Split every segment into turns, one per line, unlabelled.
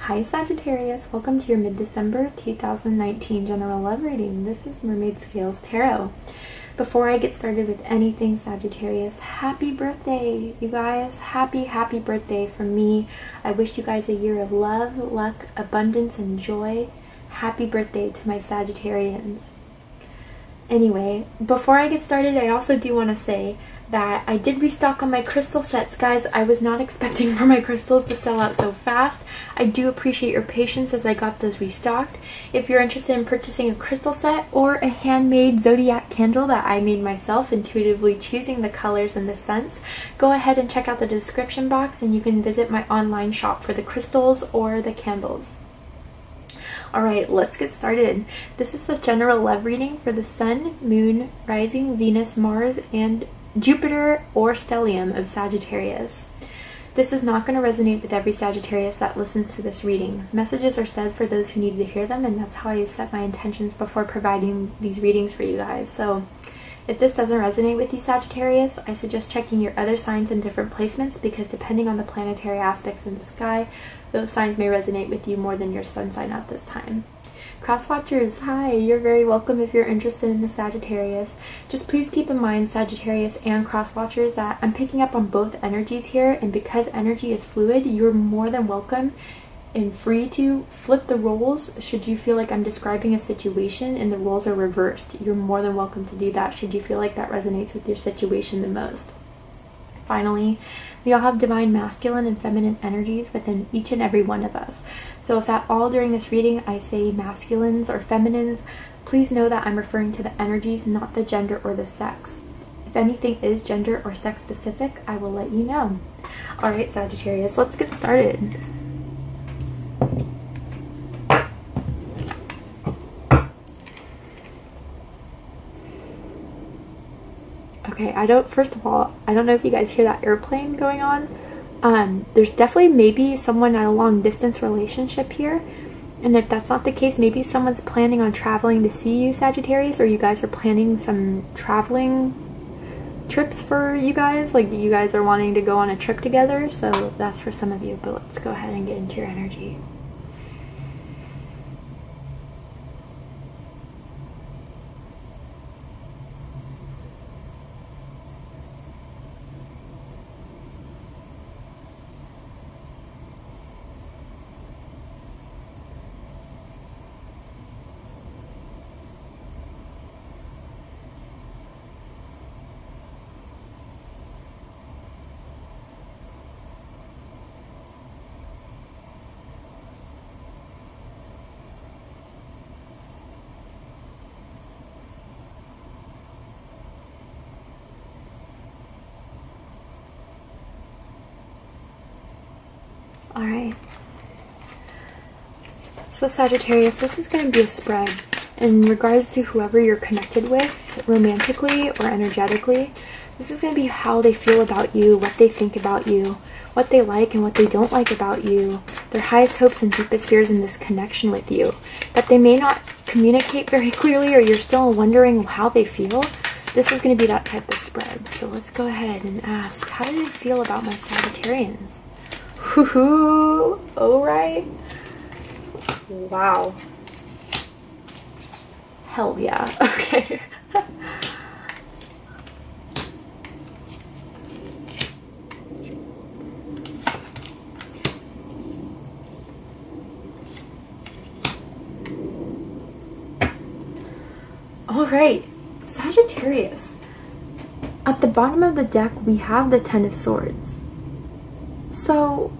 Hi Sagittarius, welcome to your mid-December 2019 general love reading. This is Mermaid Scales Tarot. Before I get started with anything Sagittarius, happy birthday, you guys. Happy birthday from me. I wish you guys a year of love, luck, abundance, and joy. Happy birthday to my Sagittarians. Anyway, before I get started, I also do want to say that I did restock on my crystal sets, guys. I was not expecting for my crystals to sell out so fast. I do appreciate your patience as I got those restocked. If you're interested in purchasing a crystal set or a handmade zodiac candle that I made myself, intuitively choosing the colors and the scents, go ahead and check out the description box and you can visit my online shop for the crystals or the candles. Alright, let's get started. This is a general love reading for the Sun, Moon, Rising, Venus, Mars, and Jupiter or stellium of Sagittarius. This is not going to resonate with every Sagittarius that listens to this reading. Messages are said for those who need to hear them, and that's how I set my intentions before providing these readings for you guys. So if this doesn't resonate with you Sagittarius, I suggest checking your other signs in different placements, because depending on the planetary aspects in the sky, those signs may resonate with you more than your sun sign at this time. Crosswatchers, hi! You're very welcome if you're interested in the Sagittarius. Just please keep in mind, Sagittarius and Crosswatchers, that I'm picking up on both energies here, and because energy is fluid, you're more than welcome and free to flip the roles should you feel like I'm describing a situation and the roles are reversed. You're more than welcome to do that should you feel like that resonates with your situation the most. Finally, we all have divine masculine and feminine energies within each and every one of us. So if at all during this reading I say masculines or feminines, please know that I'm referring to the energies, not the gender or the sex. If anything is gender or sex specific, I will let you know. Alright Sagittarius, let's get started. Okay, first of all, I don't know if you guys hear that airplane going on. There's definitely maybe someone in a long distance relationship here. And if that's not the case, maybe someone's planning on traveling to see you, Sagittarius, or you guys are planning some traveling trips for you guys. Like you guys are wanting to go on a trip together. So that's for some of you, but let's go ahead and get into your energy. Alright, so Sagittarius, this is going to be a spread in regards to whoever you're connected with, romantically or energetically. This is going to be how they feel about you, what they think about you, what they like and what they don't like about you, their highest hopes and deepest fears in this connection with you, that they may not communicate very clearly or you're still wondering how they feel. This is going to be that type of spread. So let's go ahead and ask, how do they feel about my Sagittarians? Woohoo! Alright. Wow. Hell yeah. Okay. Alright. Sagittarius. At the bottom of the deck, we have the Ten of Swords. So,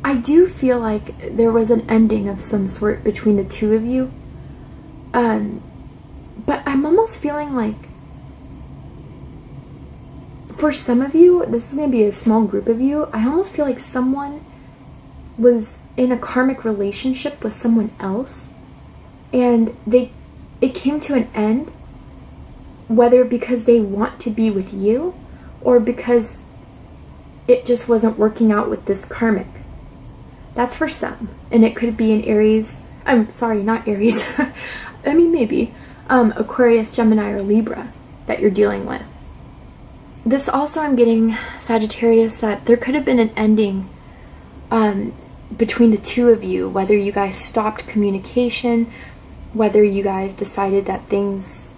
I do feel like there was an ending of some sort between the two of you. But I'm almost feeling like, for some of you, this is going to be a small group of you, I almost feel like someone was in a karmic relationship with someone else, and it came to an end, whether because they want to be with you, or because it just wasn't working out with this karmic. That's for some. And it could be an Aries, I'm sorry, not Aries. I mean, maybe. Aquarius, Gemini, or Libra that you're dealing with. This also, I'm getting, Sagittarius, that there could have been an ending between the two of you, whether you guys stopped communication, whether you guys decided that things,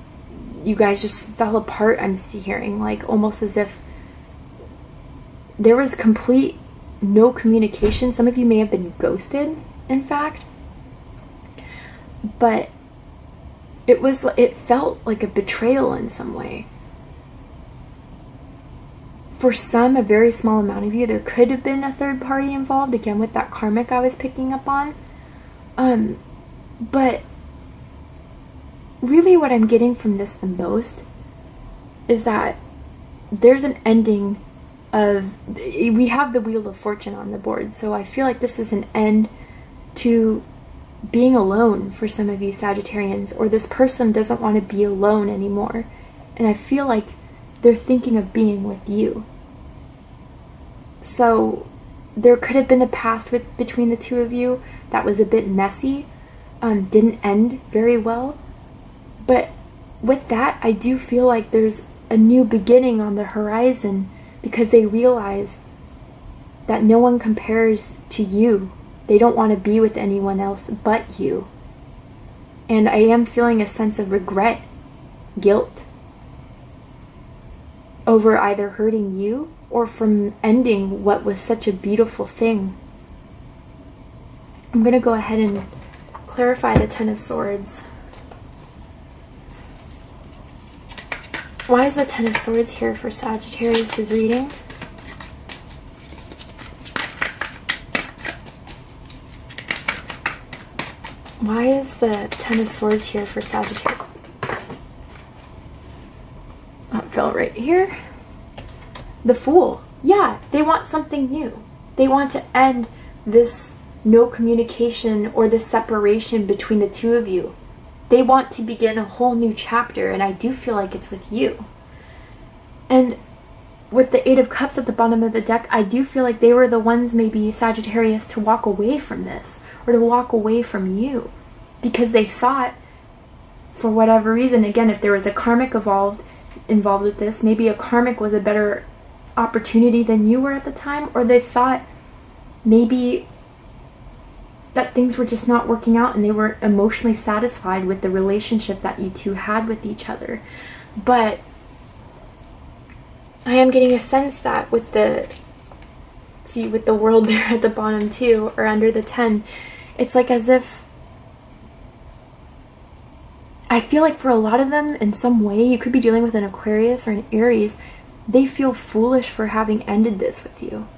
you guys just fell apart. I'm hearing like almost as if there was complete no communication. Some of you may have been ghosted, in fact, but it felt like a betrayal in some way. For some, a very small amount of you, there could have been a third party involved, again with that karmic I was picking up on. But really what I'm getting from this the most is that there's an ending of, we have the Wheel of Fortune on the board, so I feel like this is an end to being alone for some of you Sagittarians, or this person doesn't want to be alone anymore, and I feel like they're thinking of being with you. So there could have been a past between the two of you that was a bit messy, didn't end very well, but with that I do feel like there's a new beginning on the horizon, because they realize that no one compares to you. They don't want to be with anyone else but you. And I am feeling a sense of regret, guilt, over either hurting you or from ending what was such a beautiful thing. I'm going to go ahead and clarify the Ten of Swords. Why is the Ten of Swords here for Sagittarius' reading? Why is the Ten of Swords here for Sagittarius? That fell right here. The Fool. Yeah, they want something new. They want to end this no communication or this separation between the two of you. They want to begin a whole new chapter, and I do feel like it's with you. And with the Eight of Cups at the bottom of the deck, I do feel like they were the ones, maybe Sagittarius, to walk away from this, or to walk away from you, because they thought, for whatever reason, again, if there was a karmic involved with this, maybe a karmic was a better opportunity than you were at the time, or they thought maybe that things were just not working out and they were emotionally satisfied with the relationship that you two had with each other. But I am getting a sense that with the, see, with the World there at the bottom too, or under the 10, it's like as if, I feel like for a lot of them, in some way, you could be dealing with an Aquarius or an Aries, they feel foolish for having ended this with you.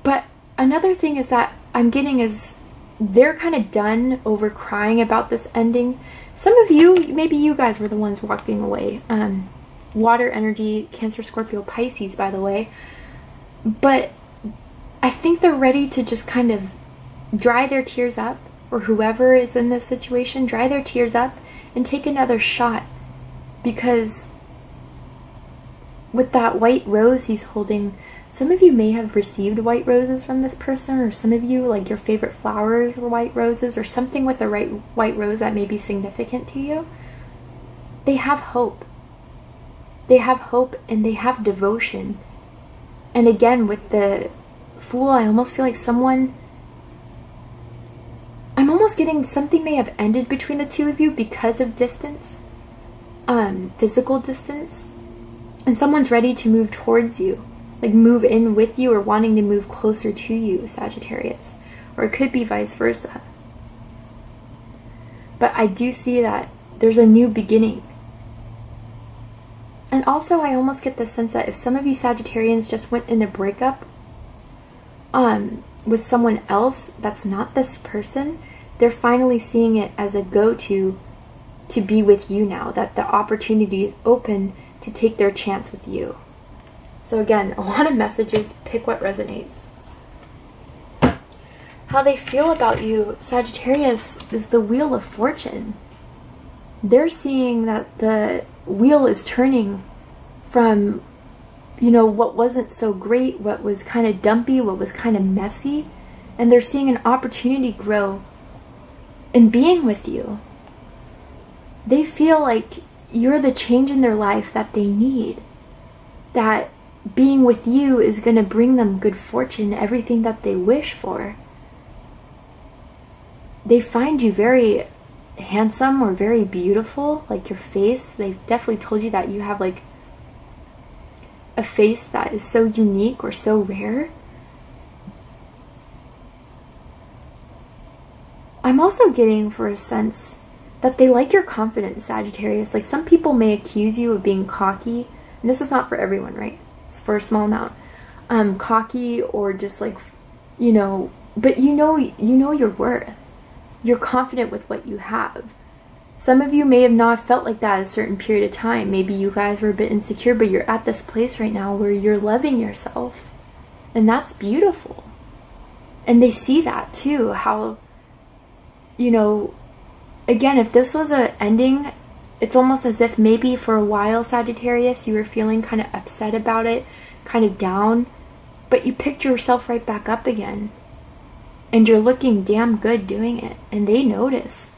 But another thing is that I'm getting is they're kind of done over crying about this ending. Some of you, maybe you guys were the ones walking away. Water energy, Cancer, Scorpio, Pisces, by the way. But I think they're ready to just kind of dry their tears up, or whoever is in this situation, dry their tears up and take another shot. Because with that white rose he's holding, some of you may have received white roses from this person, or some of you, like your favorite flowers were white roses, or something with the right white rose that may be significant to you. They have hope. They have hope and they have devotion. And again, with the Fool, I almost feel like someone, I'm almost getting something may have ended between the two of you because of distance, physical distance, and someone's ready to move towards you, like move in with you, or wanting to move closer to you, Sagittarius, or it could be vice versa. But I do see that there's a new beginning. And also I almost get the sense that if some of you Sagittarians just went in a breakup with someone else that's not this person, they're finally seeing it as a go-to to be with you now, that the opportunity is open to take their chance with you. So again, a lot of messages, pick what resonates. How they feel about you, Sagittarius, is the Wheel of Fortune. They're seeing that the wheel is turning from, you know, what wasn't so great, what was kind of dumpy, what was kind of messy, and they're seeing an opportunity grow in being with you. They feel like you're the change in their life that they need, that being with you is going to bring them good fortune, everything that they wish for. They find you very handsome or very beautiful, like your face. They've definitely told you that you have like a face that is so unique or so rare. I'm also getting for a sense that they like your confidence, Sagittarius. Like some people may accuse you of being cocky, and this is not for everyone, right? It's for a small amount. Cocky or just like, you know, but you know your worth. You're confident with what you have. Some of you may have not felt like that at a certain period of time. Maybe you guys were a bit insecure, but you're at this place right now where you're loving yourself. And that's beautiful. And they see that too, how, you know, again, if this was an ending, it's almost as if maybe for a while, Sagittarius, you were feeling kind of upset about it, kind of down, but you picked yourself right back up again. And you're looking damn good doing it, and they notice.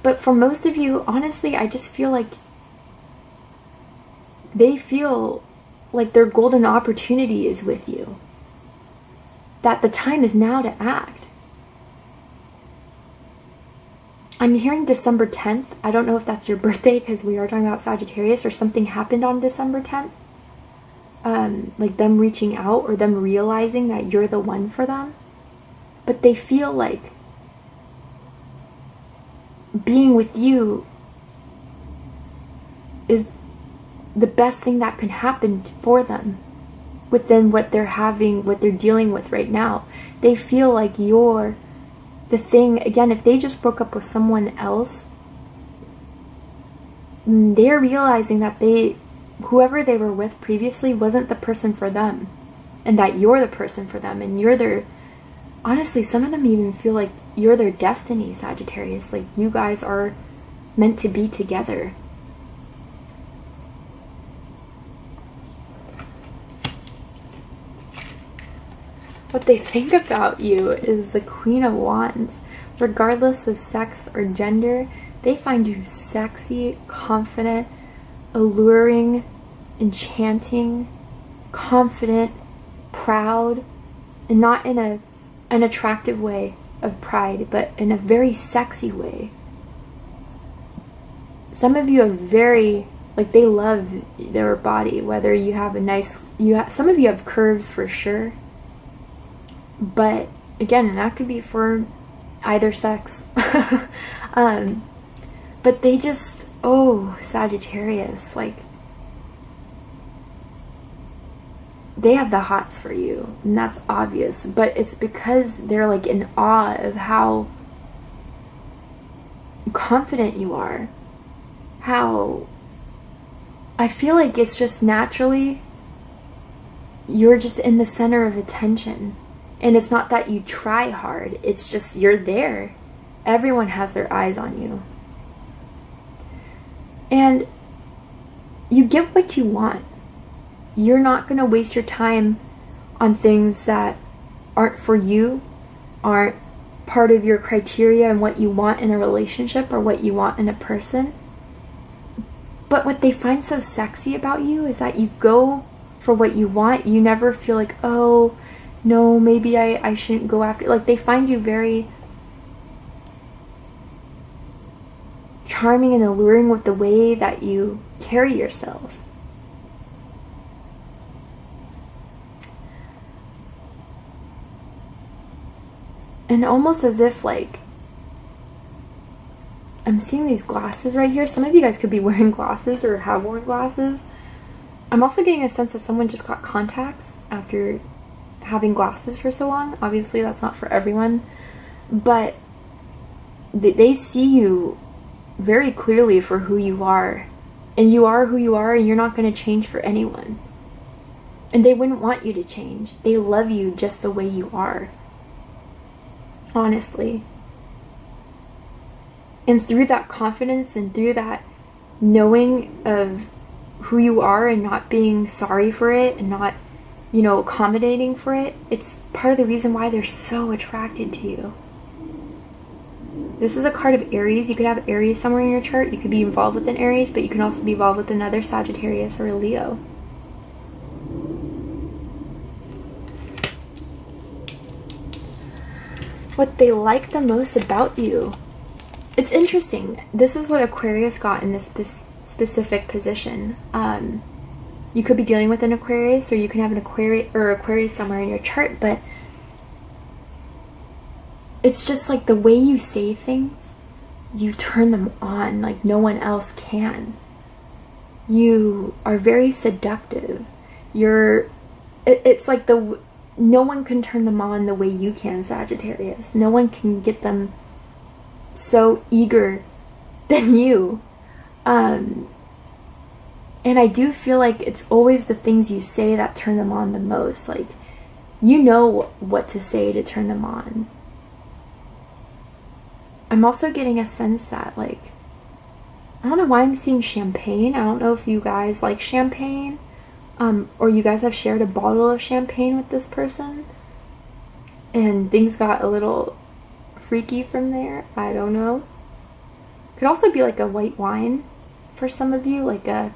But for most of you, honestly, I just feel like they feel like their golden opportunity is with you. That the time is now to act. I'm hearing December 10th. I don't know if that's your birthday because we are talking about Sagittarius, or something happened on December 10th. Like them reaching out or them realizing that you're the one for them. But they feel like being with you is the best thing that can happen for them within what they're having, what they're dealing with right now. They feel like you're the thing. Again, if they just broke up with someone else, they're realizing that whoever they were with previously wasn't the person for them, and that you're the person for them, and you're their, honestly, some of them even feel like you're their destiny, Sagittarius. Like you guys are meant to be together. What they think about you is the Queen of Wands. Regardless of sex or gender, they find you sexy, confident, alluring, enchanting, confident, proud, and not in an attractive way of pride, but in a very sexy way. Some of you are very, like, they love their body, whether you have a nice, some of you have curves for sure, but again, and that could be for either sex. But they just, oh, Sagittarius, like, they have the hots for you, and that's obvious, but it's because they're like in awe of how confident you are. How I feel like it's just naturally you're just in the center of attention, and it's not that you try hard, it's just you're there. Everyone has their eyes on you, and you get what you want. You're not going to waste your time on things that aren't for you, aren't part of your criteria and what you want in a relationship or what you want in a person. But what they find so sexy about you is that you go for what you want. You never feel like, oh, no, maybe I shouldn't go after. Like, they find you very charming and alluring with the way that you carry yourself. And almost as if, like, I'm seeing these glasses right here. Some of you guys could be wearing glasses or have worn glasses. I'm also getting a sense that someone just got contacts after having glasses for so long. Obviously, that's not for everyone. But they see you very clearly for who you are. And you are who you are, and you're not going to change for anyone. And they wouldn't want you to change. They love you just the way you are. Honestly. And through that confidence and through that knowing of who you are and not being sorry for it and not, you know, accommodating for it, it's part of the reason why they're so attracted to you. This is a card of Aries. You could have Aries somewhere in your chart. You could be involved with an Aries, but you can also be involved with another Sagittarius or a Leo. what they like the most about you. It's interesting. This is what Aquarius got in this specific position. You could be dealing with an Aquarius, or you can have an Aquarius somewhere in your chart, but it's just like the way you say things, you turn them on like no one else can. You are very seductive. It's like no one can turn them on the way you can, Sagittarius. No one can get them so eager than you. And I do feel like it's always the things you say that turn them on the most. Like, you know what to say to turn them on. I'm also getting a sense that, like, I don't know why I'm seeing champagne. I don't know if you guys like champagne, or you guys have shared a bottle of champagne with this person and things got a little freaky from there. I don't know. Could also be like a white wine for some of you, like a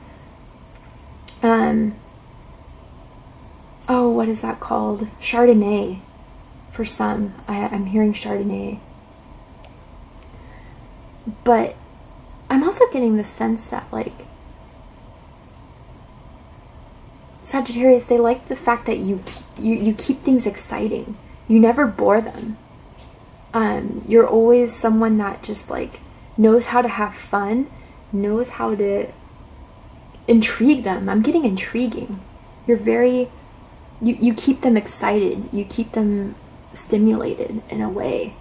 oh, what is that called? Chardonnay for some. I'm hearing Chardonnay. But I'm also getting the sense that, like, Sagittarius, they like the fact that you keep things exciting. You never bore them. You're always someone that just, like, knows how to have fun, knows how to intrigue them. I'm getting intriguing. You're very, you keep them excited. You keep them stimulated in a way.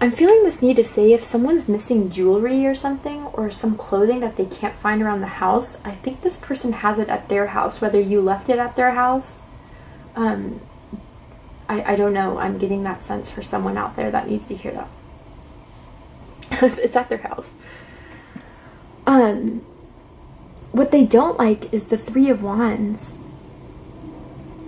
I'm feeling this need to say, if someone's missing jewelry or something, or some clothing that they can't find around the house, I think this person has it at their house, whether you left it at their house. I don't know. I'm getting that sense for someone out there that needs to hear that. It's at their house. What they don't like is the Three of Wands.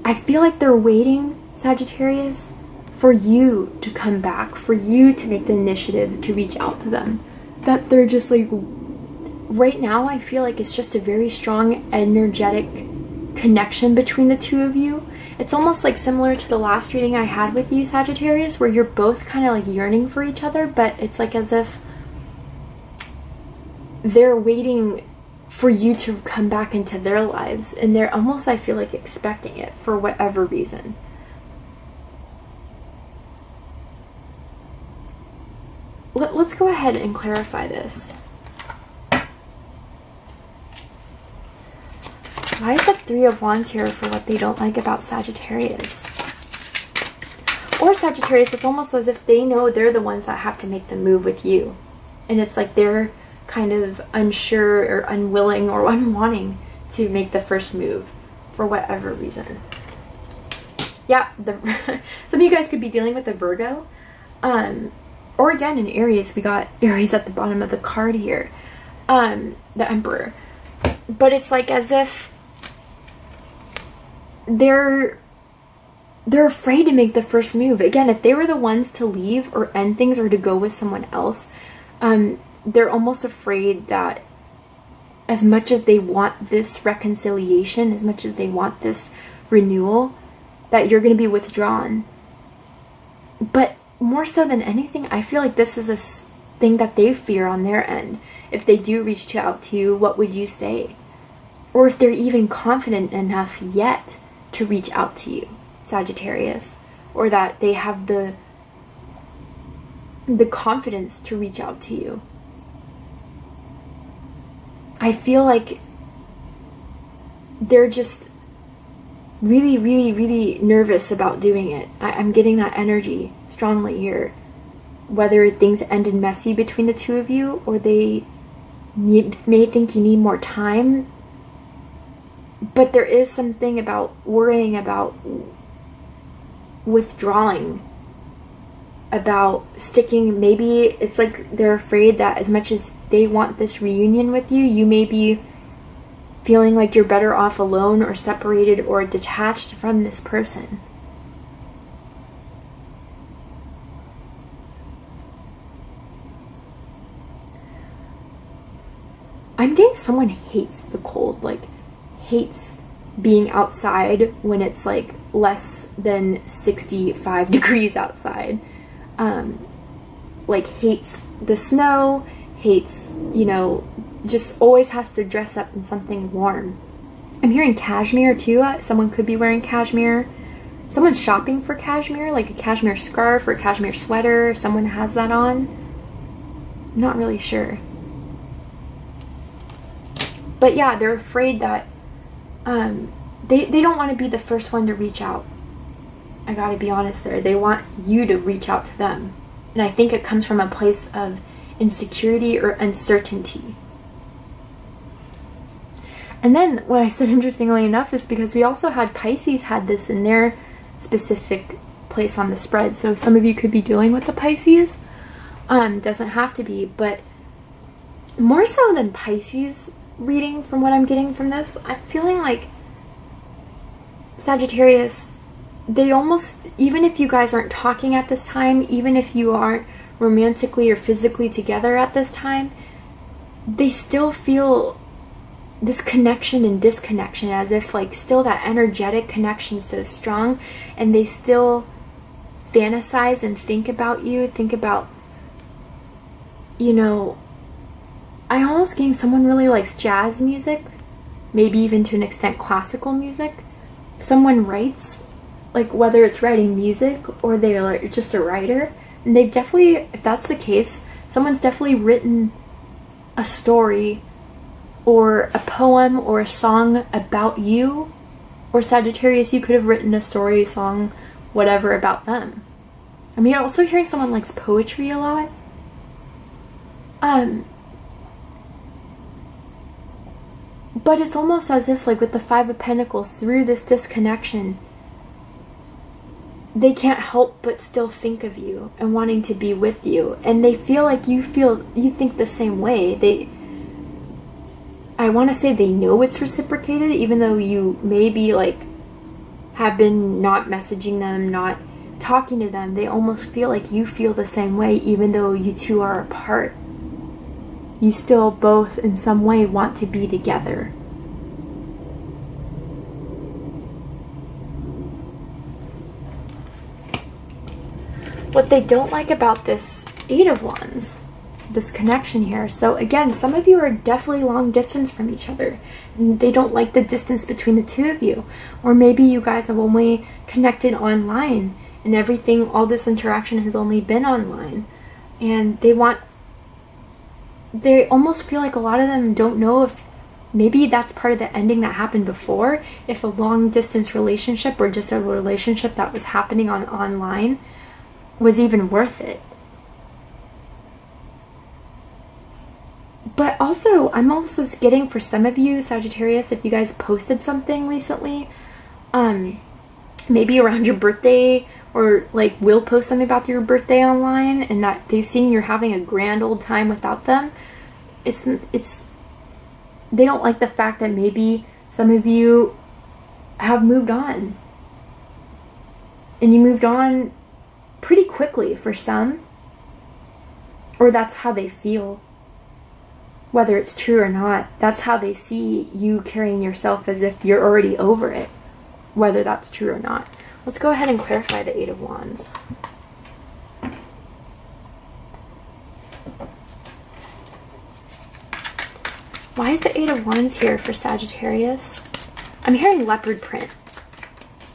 I feel like they're waiting, Sagittarius, for you to come back, for you to make the initiative to reach out to them. That they're just like, right now I feel like it's just a very strong energetic connection between the two of you. It's almost like similar to the last reading I had with you, Sagittarius, where you're both kind of like yearning for each other, but it's like as if they're waiting for you to come back into their lives, and they're almost, I feel like, expecting it for whatever reason. Let's go ahead and clarify this. Why is the Three of Wands here for what they don't like about Sagittarius? Or Sagittarius, it's almost as if they know they're the ones that have to make the move with you. And it's like they're kind of unsure or unwilling or unwanting to make the first move for whatever reason. Yeah, some of you guys could be dealing with a Virgo. Or again, in Aries, we got Aries at the bottom of the card here. The Emperor. But it's like as if they're afraid to make the first move. Again, if they were the ones to leave or end things or to go with someone else, they're almost afraid that as much as they want this reconciliation, as much as they want this renewal, that you're going to be withdrawn. But more so than anything, I feel like this is a thing that they fear on their end. If they do reach out to you, what would you say? Or if they're even confident enough yet to reach out to you, Sagittarius, or that they have the confidence to reach out to you. I feel like they're just really, really, really nervous about doing it. I'm getting that energy strongly here. Whether things ended messy between the two of you, or they may think you need more time. But there is something about worrying about withdrawing, about sticking. Maybe it's like they're afraid that as much as they want this reunion with you, you may be feeling like you're better off alone or separated or detached from this person. I'm getting someone hates the cold, like hates being outside when it's like less than 65 degrees outside. Like hates the snow, hates, you know, just always has to dress up in something warm. I'm hearing cashmere too. Someone could be wearing cashmere. Someone's shopping for cashmere, like a cashmere scarf or a cashmere sweater. Someone has that on. Not really sure. But yeah, they're afraid that they don't want to be the first one to reach out. I gotta be honest there. They want you to reach out to them. And I think it comes from a place of insecurity or uncertainty. And then what I said, interestingly enough, is because we also had Pisces had this in their specific place on the spread. So some of you could be dealing with the Pisces. Doesn't have to be, but more so than Pisces reading, from what I'm getting from this, I'm feeling like Sagittarius, they almost, even if you guys aren't talking at this time, even if you aren't romantically or physically together at this time, they still feel this connection and disconnection, as if like still that energetic connection is so strong, and they still fantasize and think about you, think about, you know, I almost getting someone really likes jazz music, maybe even to an extent classical music. Someone writes, like whether it's writing music or they're like just a writer, and they've definitely, if that's the case, someone's definitely written a story or a poem or a song about you. Or Sagittarius, you could have written a story, song, whatever about them. I mean, I'm also hearing someone likes poetry a lot. But it's almost as if, like with the Five of Pentacles, through this disconnection, they can't help but still think of you and wanting to be with you. And they feel like you think the same way. I want to say they know it's reciprocated, even though you maybe like have been not messaging them, not talking to them. They almost feel like you feel the same way, even though you two are apart. You still both in some way want to be together. What they don't like about this Eight of Wands, this connection here. So again, some of you are definitely long distance from each other. And they don't like the distance between the two of you. Or maybe you guys have only connected online and everything, all this interaction has only been online. And they almost feel like a lot of them don't know if maybe that's part of the ending that happened before, if a long distance relationship or just a relationship that was happening online was even worth it. But also, I'm also getting for some of you, Sagittarius, if you guys posted something recently, maybe around your birthday, or like will post something about your birthday online, and that they see you're having a grand old time without them, they don't like the fact that maybe some of you have moved on. And you moved on pretty quickly for some, or that's how they feel. Whether it's true or not, that's how they see you carrying yourself, as if you're already over it, whether that's true or not. Let's go ahead and clarify the Eight of Wands. Why is the Eight of Wands here for Sagittarius? I'm hearing leopard print.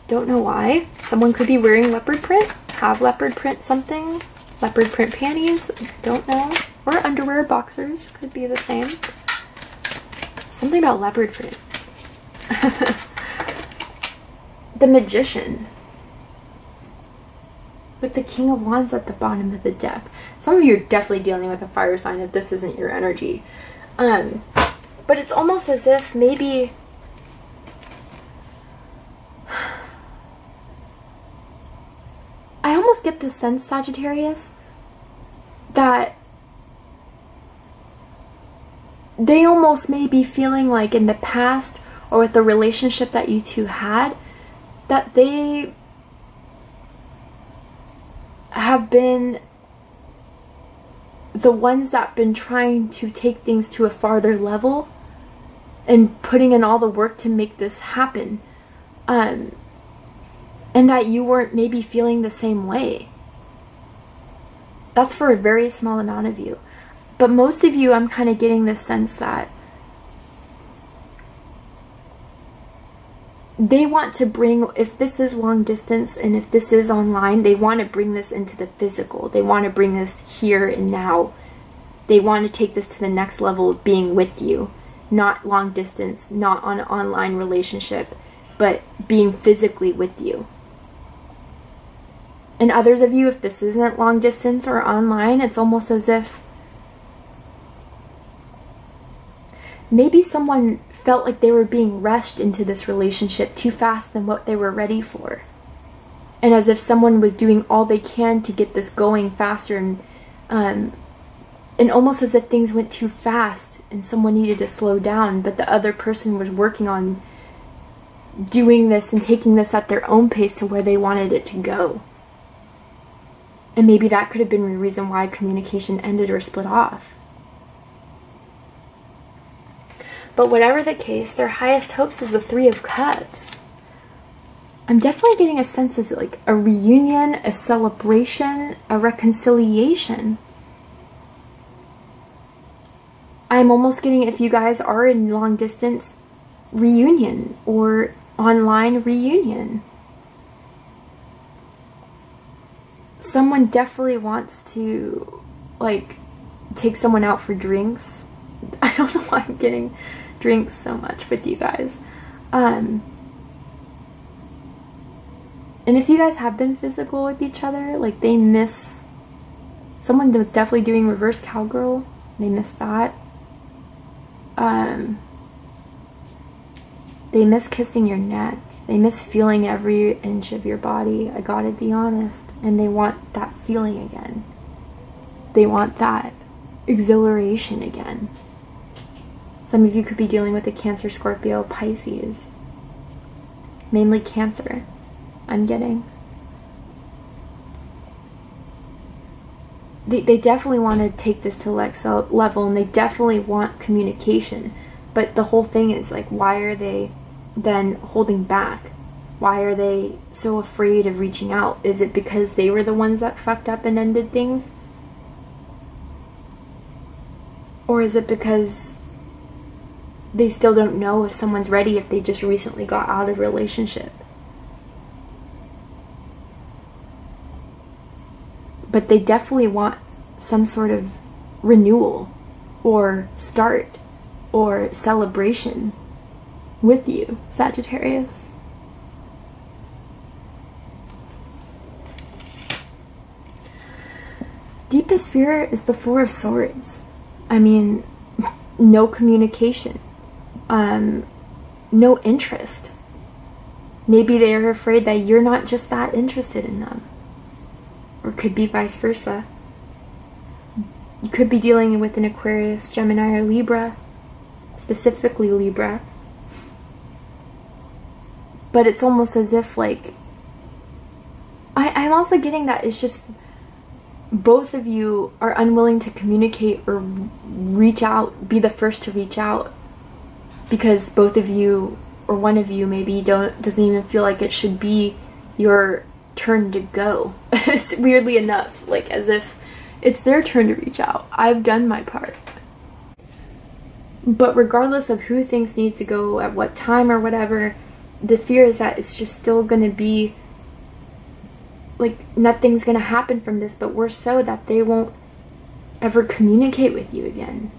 Don't know why. Someone could be wearing leopard print, have leopard print something, leopard print panties, don't know. Or underwear, boxers, could be the same. Something about leopard print. The Magician. With the King of Wands at the bottom of the deck. Some of you are definitely dealing with a fire sign if this isn't your energy. But it's almost as if maybe I almost get the sense, Sagittarius, that they almost may be feeling like in the past, or with the relationship that you two had, that they have been the ones that have been trying to take things to a farther level, and putting in all the work to make this happen. And that you weren't maybe feeling the same way. That's for a very small amount of you. But most of you, I'm kind of getting this sense that they want to bring, if this is long distance and if this is online, they want to bring this into the physical. They want to bring this here and now. They want to take this to the next level of being with you. Not long distance, not on an online relationship, but being physically with you. And others of you, if this isn't long distance or online, it's almost as if maybe someone felt like they were being rushed into this relationship too fast than what they were ready for. And as if someone was doing all they can to get this going faster, and almost as if things went too fast and someone needed to slow down, but the other person was working on doing this and taking this at their own pace to where they wanted it to go. And maybe that could have been the reason why communication ended or split off. But whatever the case, their highest hopes is the Three of Cups. I'm definitely getting a sense of like a reunion, a celebration, a reconciliation. I'm almost getting, if you guys are in long distance, reunion or online reunion. Someone definitely wants to like take someone out for drinks. I don't know why I'm getting drinks so much with you guys. And if you guys have been physical with each other, like they miss, someone was definitely doing reverse cowgirl, they miss that. They miss kissing your neck. They miss feeling every inch of your body. I gotta be honest. And they want that feeling again. They want that exhilaration again. Some of you could be dealing with a Cancer, Scorpio, Pisces. Mainly Cancer, I'm getting. They definitely want to take this to the next level, and they definitely want communication. But the whole thing is like, why are they then holding back? Why are they so afraid of reaching out? Is it because they were the ones that fucked up and ended things? Or is it because they still don't know if someone's ready if they just recently got out of a relationship? But they definitely want some sort of renewal or start or celebration with you, Sagittarius. Deepest fear is the Four of Swords. I mean, no communication, no interest. Maybe they're afraid that you're not just that interested in them. Or could be vice versa. You could be dealing with an Aquarius, Gemini, or Libra. Specifically Libra. But it's almost as if like... I'm also getting that it's just... both of you are unwilling to communicate or reach out, be the first to reach out. Because both of you, or one of you maybe, doesn't even feel like it should be your turn to go. Weirdly enough, like as if it's their turn to reach out. I've done my part. But regardless of who thinks needs to go at what time or whatever, the fear is that it's just still going to be like nothing's going to happen from this, but worse so that they won't ever communicate with you again.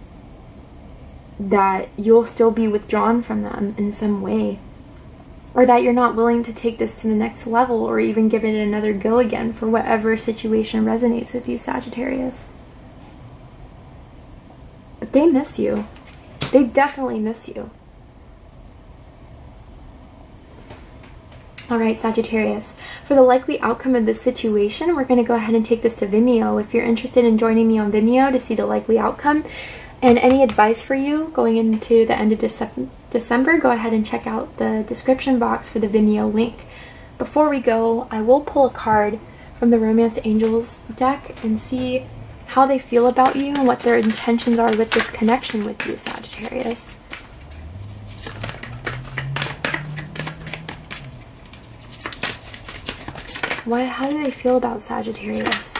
That you'll still be withdrawn from them in some way. Or that you're not willing to take this to the next level or even give it another go again for whatever situation resonates with you, Sagittarius. But they miss you. They definitely miss you. Alright, Sagittarius. For the likely outcome of this situation, we're going to go ahead and take this to Vimeo. If you're interested in joining me on Vimeo to see the likely outcome and any advice for you going into the end of December, go ahead and check out the description box for the Vimeo link. Before we go, I will pull a card from the Romance Angels deck and see how they feel about you and what their intentions are with this connection with you, Sagittarius. How do they feel about Sagittarius?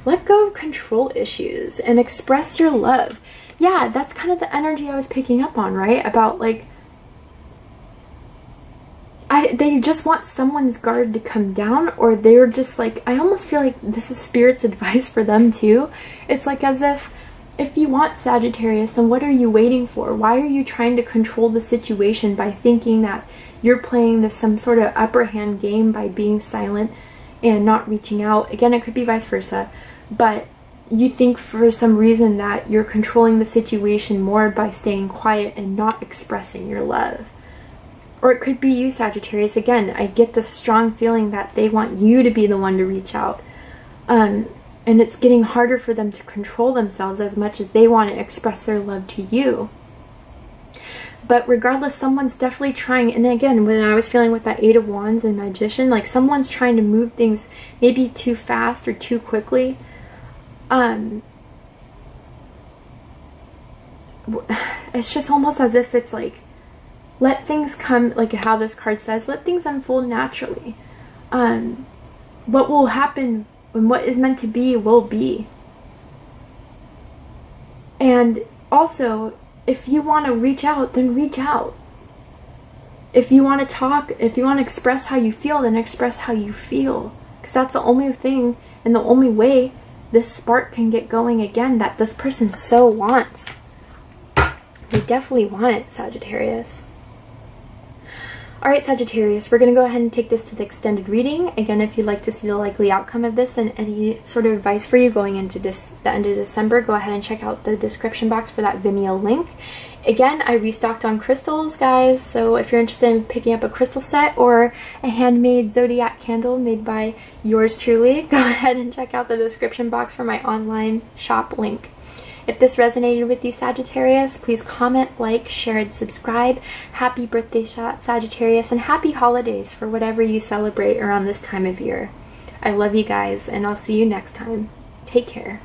Let go of control issues and express your love. Yeah, that's kind of the energy I was picking up on, right? About like, they just want someone's guard to come down, or they're just like, I almost feel like this is Spirit's advice for them too. It's like as if you want Sagittarius, then what are you waiting for? Why are you trying to control the situation by thinking that you're playing this some sort of upper hand game by being silent and not reaching out? Again, it could be vice versa, but you think for some reason that you're controlling the situation more by staying quiet and not expressing your love. Or it could be you, Sagittarius. Again, I get this strong feeling that they want you to be the one to reach out. And it's getting harder for them to control themselves as much as they want to express their love to you. But regardless, someone's definitely trying. And again, when I was feeling with that Eight of Wands and Magician, like someone's trying to move things maybe too fast or too quickly. It's just almost as if it's like, let things come, like how this card says, let things unfold naturally. What will happen when what is meant to be will be. And also, if you want to reach out, then reach out. If you want to talk, if you want to express how you feel, then express how you feel. Because that's the only thing and the only way this spark can get going again that this person so wants. They definitely want it, Sagittarius. Alright, Sagittarius, we're going to go ahead and take this to the extended reading. Again, if you'd like to see the likely outcome of this and any sort of advice for you going into the end of December, go ahead and check out the description box for that Vimeo link. Again, I restocked on crystals, guys, so if you're interested in picking up a crystal set or a handmade zodiac candle made by yours truly, go ahead and check out the description box for my online shop link. If this resonated with you, Sagittarius, please comment, like, share, and subscribe. Happy birthday, Sagittarius, and happy holidays for whatever you celebrate around this time of year. I love you guys, and I'll see you next time. Take care.